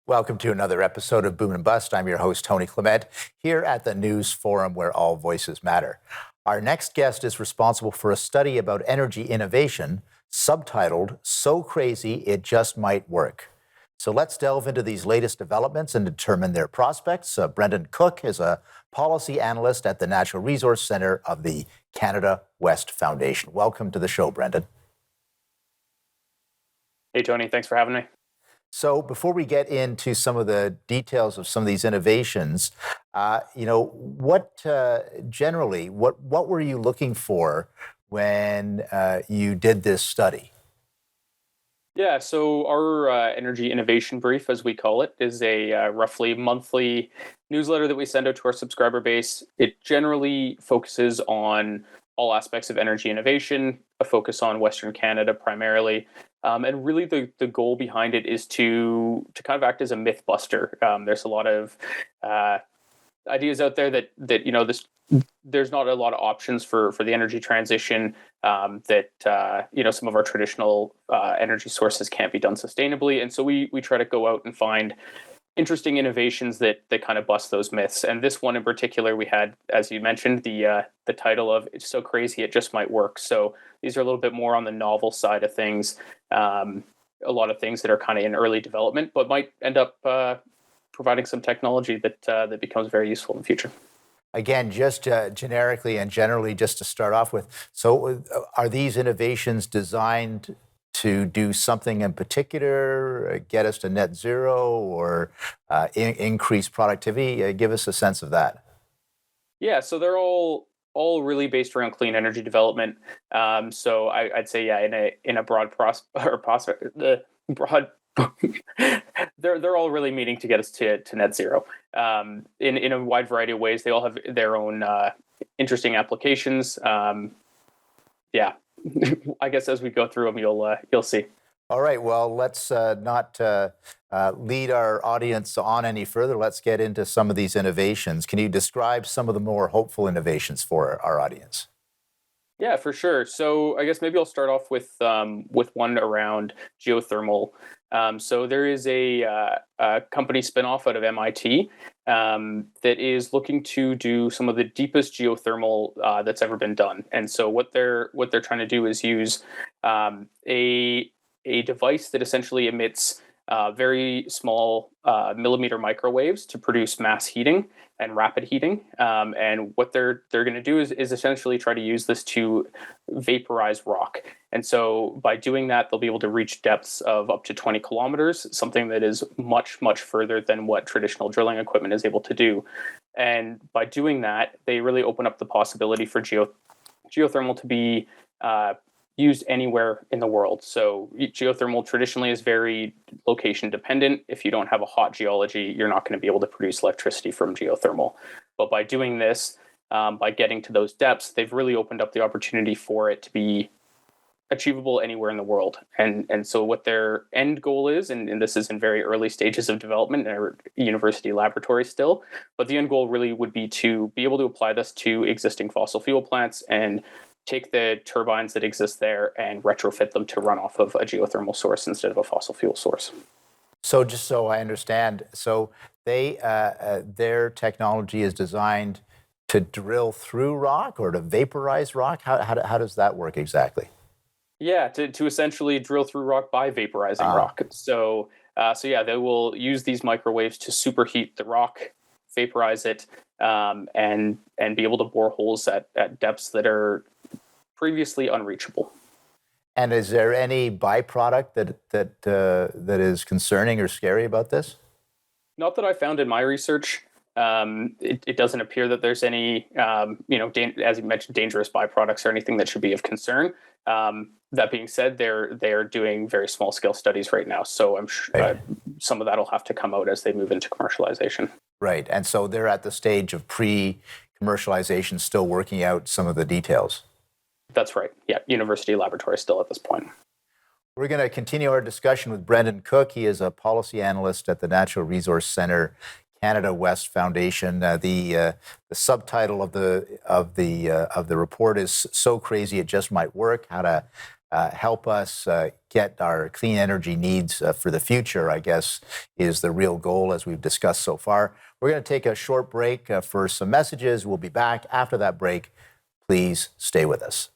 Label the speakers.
Speaker 1: Welcome to another episode of Boom and Bust. I'm your host, Tony Clement, here at the News Forum where all voices matter. Our next guest is responsible for a study about energy innovation, subtitled, So Crazy It Just Might Work. So let's delve into these latest developments and determine their prospects. Brendan Cooke is a policy analyst at the Natural Resource Centre of the Canada West Foundation. Welcome to the show, Brendan.
Speaker 2: Hey, Tony. Thanks for having me.
Speaker 1: So before we get into some of the details of some of these innovations, generally, what were you looking for when you did this study?
Speaker 2: Yeah, so our energy innovation brief, as we call it, is a roughly monthly newsletter that we send out to our subscriber base. It generally focuses on all aspects of energy innovation, a focus on Western Canada primarily. And really the goal behind it is to kind of act as a myth buster. There's a lot of ideas out there that there's not a lot of options for the energy transition, that some of our traditional energy sources can't be done sustainably. And so we try to go out and find interesting innovations that kind of bust those myths. And this one in particular, we had, as you mentioned, the title of "It's So Crazy It Just Might Work." So these are a little bit more on the novel side of things. A lot of things that are kind of in early development, but might end up providing some technology that becomes very useful in the future.
Speaker 1: Again, just generically and generally, just to start off with, so are these innovations designed to do something in particular, get us to net zero, or increase productivity? Give us a sense of that.
Speaker 2: Yeah, so they're all really based around clean energy development. So I'd say, yeah, in a broad prospect, the broad. they're all really meaning to get us to net zero in a wide variety of ways. They all have their own interesting applications. Yeah. I guess as we go through them, you'll see.
Speaker 1: All right. Well, let's not lead our audience on any further. Let's get into some of these innovations. Can you describe some of the more hopeful innovations for our audience?
Speaker 2: Yeah, for sure. So I guess maybe I'll start off with one around geothermal. So there is a company spinoff out of MIT that is looking to do some of the deepest geothermal that's ever been done. And so what they're trying to do is use a device that essentially emits very small millimeter microwaves to produce mass heating and rapid heating. And what they're going to do is essentially try to use this to vaporize rock. And so by doing that, they'll be able to reach depths of up to 20 kilometers, something that is much, much further than what traditional drilling equipment is able to do. And by doing that, they really open up the possibility for geothermal to be used anywhere in the world. So geothermal traditionally is very location dependent. If you don't have a hot geology, you're not going to be able to produce electricity from geothermal. But by doing this, by getting to those depths, they've really opened up the opportunity for it to be achievable anywhere in the world. And so what their end goal is, and this is in very early stages of development in a university laboratory still, but the end goal really would be to be able to apply this to existing fossil fuel plants and take the turbines that exist there and retrofit them to run off of a geothermal source instead of a fossil fuel source.
Speaker 1: So just so I understand, so their technology is designed to drill through rock or to vaporize rock? How does that work exactly?
Speaker 2: Yeah, to essentially drill through rock by vaporizing rock. So yeah, they will use these microwaves to superheat the rock, vaporize it, and be able to bore holes at depths that are previously unreachable.
Speaker 1: And is there any byproduct that is concerning or scary about this?
Speaker 2: Not that I found in my research. It doesn't appear that there's any, as you mentioned, dangerous byproducts or anything that should be of concern. That being said, they're doing very small scale studies right now, so I'm sure some of that will have to come out as they move into commercialization.
Speaker 1: Right, and so they're at the stage of pre-commercialization, still working out some of the details.
Speaker 2: That's right. Yeah, university laboratory still at this point.
Speaker 1: We're going to continue our discussion with Brendan Cooke. He is a policy analyst at the Natural Resource Centre Canada West Foundation. The subtitle of the report is "So Crazy It Just Might Work: How to help us get our clean energy needs for the future, I guess, is the real goal as we've discussed so far. We're going to take a short break for some messages. We'll be back after that break. Please stay with us.